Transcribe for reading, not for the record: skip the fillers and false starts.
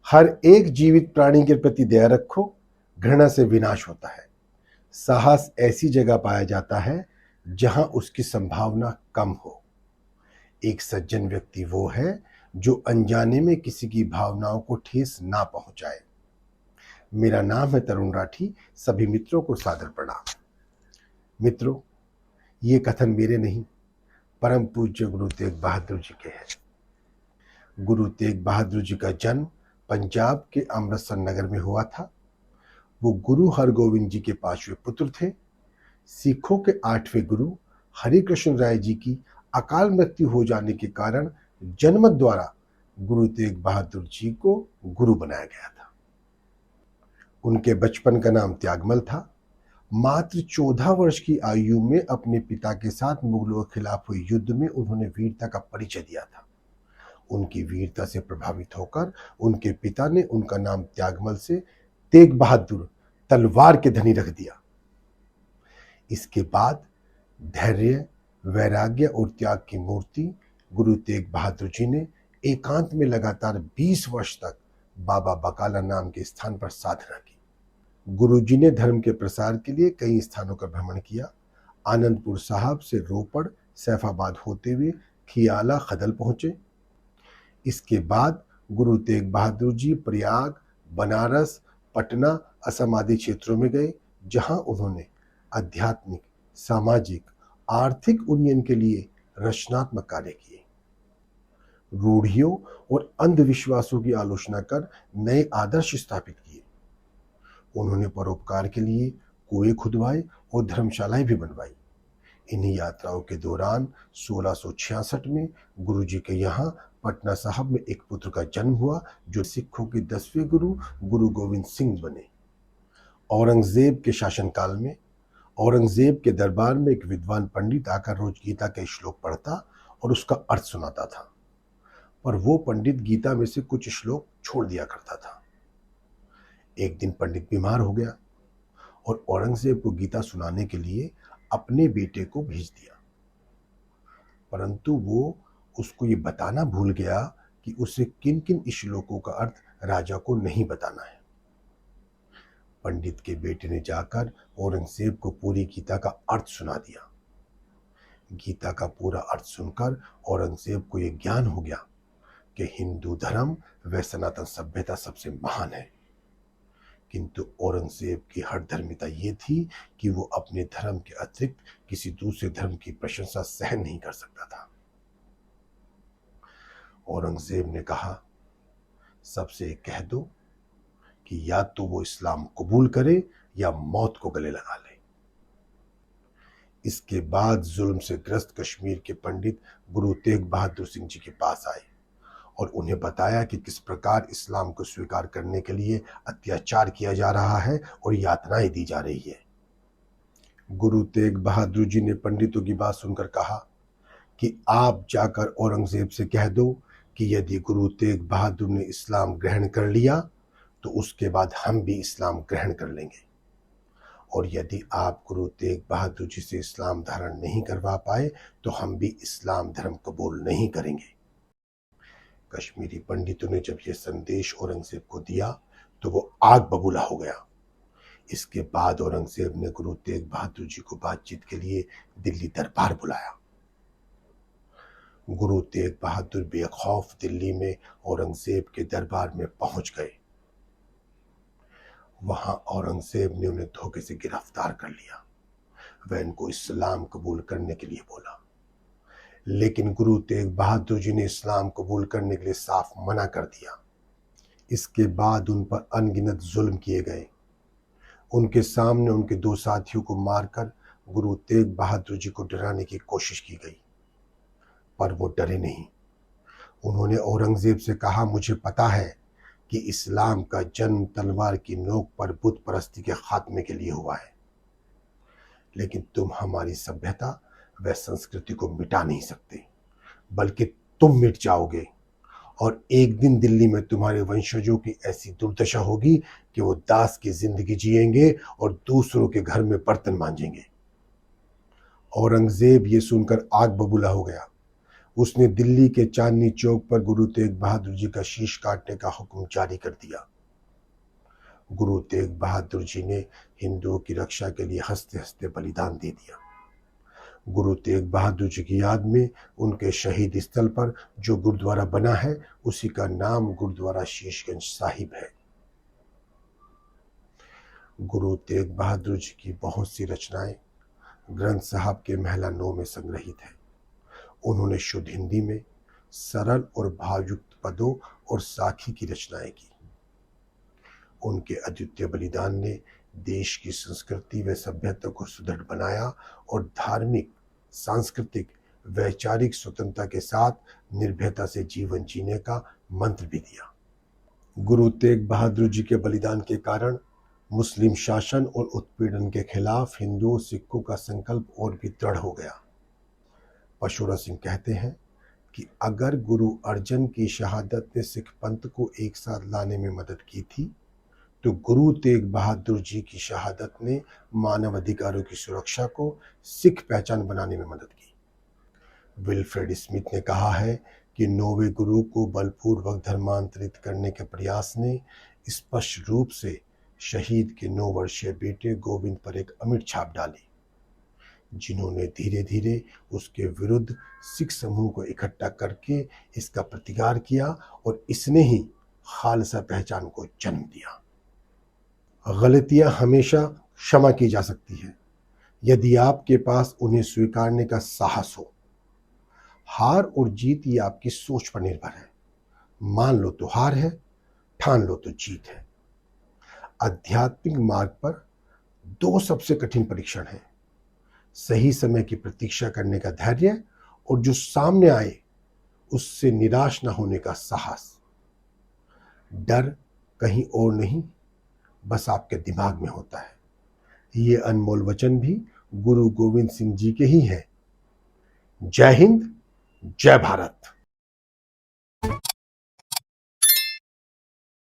हर एक जीवित प्राणी के प्रति दया रखो, घृणा से विनाश होता है। साहस ऐसी जगह पाया जाता है जहां उसकी संभावना कम हो। एक सज्जन व्यक्ति वो है जो अनजाने में किसी की भावनाओं को ठेस ना पहुंचाए। मेरा नाम है तरुण राठी। सभी मित्रों को सादर प्रणाम। मित्रों, ये कथन मेरे नहीं, परम पूज्य गुरु तेग बहादुर जी के हैं। गुरु तेग बहादुर जी का जन्म पंजाब के अमृतसर नगर में हुआ था। वो गुरु हरगोविंद जी के 5वें पुत्र थे। सिखों के 8वें गुरु हरिकृष्ण राय जी की अकाल मृत्यु हो जाने के कारण जनमत द्वारा गुरु तेग बहादुर जी को गुरु बनाया गया था। उनके बचपन का नाम त्यागमल था। मात्र 14 वर्ष की आयु में अपने पिता के साथ मुगलों के खिलाफ हुए युद्ध में उन्होंने वीरता का परिचय दिया था। उनकी वीरता से प्रभावित होकर उनके पिता ने उनका नाम त्यागमल से तेग बहादुर, तलवार के धनी, रख दिया। इसके बाद धैर्य, वैराग्य और त्याग की मूर्ति गुरु तेग बहादुर जी ने एकांत में लगातार 20 वर्ष तक बाबा बकाला नाम के स्थान पर साधना की। गुरु जी ने धर्म के प्रसार के लिए कई स्थानों का भ्रमण किया। आनंदपुर साहब से रोपड़, सैफाबाद होते हुए खियाला खदल पहुंचे। इसके बाद गुरु तेग बहादुर जी प्रयाग, बनारस, पटना, असम आदि क्षेत्रों में गए, जहां उन्होंने आध्यात्मिक, सामाजिक, आर्थिक उन्नयन के लिए रचनात्मक कार्य किए। रूढ़ियों और अंधविश्वासों की आलोचना कर नए आदर्श स्थापित किए। उन्होंने परोपकार के लिए कुएं खुदवाए और धर्मशालाएं भी बनवाई। इन्हीं यात्राओं के दौरान 1666 में गुरु जी के यहाँ पटना साहब में एक पुत्र का जन्म हुआ, जो सिखों के 10वें गुरु गुरु गोविंद सिंह बने। औरंगजेब के शासनकाल में औरंगजेब के दरबार में एक विद्वान पंडित आकर रोज गीता के श्लोक पढ़ता और उसका अर्थ सुनाता था, पर वो पंडित गीता में से कुछ श्लोक छोड़ दिया करता था। एक दिन पंडित बीमार हो गया और औरंगजेब को गीता सुनाने के लिए अपने बेटे को भेज दिया, परंतु वो उसको ये बताना भूल गया कि उसे किन किन श्लोकों का अर्थ राजा को नहीं बताना है। पंडित के बेटे ने जाकर औरंगजेब को पूरी गीता का अर्थ सुना दिया। गीता का पूरा अर्थ सुनकर औरंगजेब को यह ज्ञान हो गया कि हिंदू धर्म व सनातन सभ्यता सबसे महान है। किंतु औरंगजेब की हठधर्मिता ये थी कि वो अपने धर्म के अतिरिक्त किसी दूसरे धर्म की प्रशंसा सहन नहीं कर सकता था। औरंगजेब ने कहा, सबसे कह दो कि या तो वो इस्लाम कबूल करे या मौत को गले लगा ले। इसके बाद जुल्म से ग्रस्त कश्मीर के पंडित गुरु तेग बहादुर सिंह जी के पास आए और उन्हें बताया कि किस प्रकार इस्लाम को स्वीकार करने के लिए अत्याचार किया जा रहा है और यातनाएं दी जा रही है। गुरु तेग बहादुर जी ने पंडितों की बात सुनकर कहा कि आप जाकर औरंगजेब से कह दो कि यदि गुरु तेग बहादुर ने इस्लाम ग्रहण कर लिया तो उसके बाद हम भी इस्लाम ग्रहण कर लेंगे, और यदि आप गुरु तेग बहादुर जी से इस्लाम धारण नहीं करवा पाए तो हम भी इस्लाम धर्म कबूल नहीं करेंगे। कश्मीरी पंडितों ने जब यह संदेश औरंगजेब को दिया तो वो आग बबूला हो गया। इसके बाद औरंगजेब ने गुरु तेग बहादुर जी को बातचीत के लिए दिल्ली दरबार बुलाया। गुरु तेग बहादुर बेखौफ दिल्ली में औरंगजेब के दरबार में पहुंच गए। वहां औरंगजेब ने उन्हें धोखे से गिरफ्तार कर लिया। वह इनको इस्लाम कबूल करने के लिए बोला, लेकिन गुरु तेग बहादुर जी ने इस्लाम कबूल करने के लिए साफ मना कर दिया। इसके बाद उन पर अनगिनत जुल्म किए गए। उनके सामने उनके 2 साथियों को मारकर गुरु तेग बहादुर जी को डराने की कोशिश की गई, पर वो डरे नहीं। उन्होंने औरंगजेब से कहा, मुझे पता है कि इस्लाम का जन्म तलवार की नोक पर बुत परस्ती के खात्मे के लिए हुआ है, लेकिन तुम हमारी सभ्यता व संस्कृति को मिटा नहीं सकते, बल्कि तुम मिट जाओगे और एक दिन दिल्ली में तुम्हारे वंशजों की ऐसी दुर्दशा होगी कि वो दास की जिंदगी जिएंगे और दूसरों के घर में बर्तन मांजेंगे। औरंगजेब ये सुनकर आग बबूला हो गया। उसने दिल्ली के चांदनी चौक पर गुरु तेग बहादुर जी का शीश काटने का हुक्म जारी कर दिया। गुरु तेग बहादुर जी ने हिंदुओं की रक्षा के लिए हंसते हंसते बलिदान दे दिया। गुरु तेग बहादुर जी की याद में उनके शहीद स्थल पर जो गुरुद्वारा बना है उसी का नाम गुरुद्वारा शीशगंज साहिब है। गुरु तेग बहादुर जी की बहुत सी रचनाएं ग्रंथ साहब के महला 9 में संग्रहित है। उन्होंने शुद्ध हिंदी में सरल और भावयुक्त पदों और साखी की रचनाएं की। उनके अद्वितीय बलिदान ने देश की संस्कृति व सभ्यता को सुदृढ़ बनाया और धार्मिक, सांस्कृतिक, वैचारिक स्वतंत्रता के साथ निर्भयता से जीवन जीने का मंत्र भी दिया। गुरु तेग बहादुर जी के बलिदान के कारण मुस्लिम शासन और उत्पीड़न के खिलाफ हिंदुओं सिखों का संकल्प और भी दृढ़ हो गया। परशुराम सिंह कहते हैं कि अगर गुरु अर्जन की शहादत ने सिख पंथ को एक साथ लाने में मदद की थी तो गुरु तेग बहादुर जी की शहादत ने मानव अधिकारों की सुरक्षा को सिख पहचान बनाने में मदद की। विल्फ्रेड स्मिथ ने कहा है कि 9वें गुरु को बलपूर्वक धर्मांतरित करने के प्रयास ने स्पष्ट रूप से शहीद के 9 वर्षीय बेटे गोविंद पर एक अमिट छाप डाली, जिन्होंने धीरे धीरे उसके विरुद्ध सिख समूह को इकट्ठा करके इसका प्रतिकार किया और इसने ही खालसा पहचान को जन्म दिया। गलतियां हमेशा क्षमा की जा सकती है यदि आपके पास उन्हें स्वीकारने का साहस हो। हार और जीत ये आपकी सोच पर निर्भर है। मान लो तो हार है, ठान लो तो जीत है। आध्यात्मिक मार्ग पर 2 सबसे कठिन परीक्षण हैं, सही समय की प्रतीक्षा करने का धैर्य और जो सामने आए उससे निराश न होने का साहस। डर कहीं और नहीं, बस आपके दिमाग में होता है। ये अनमोल वचन भी गुरु गोविंद सिंह जी के ही हैं। जय हिंद, जय भारत।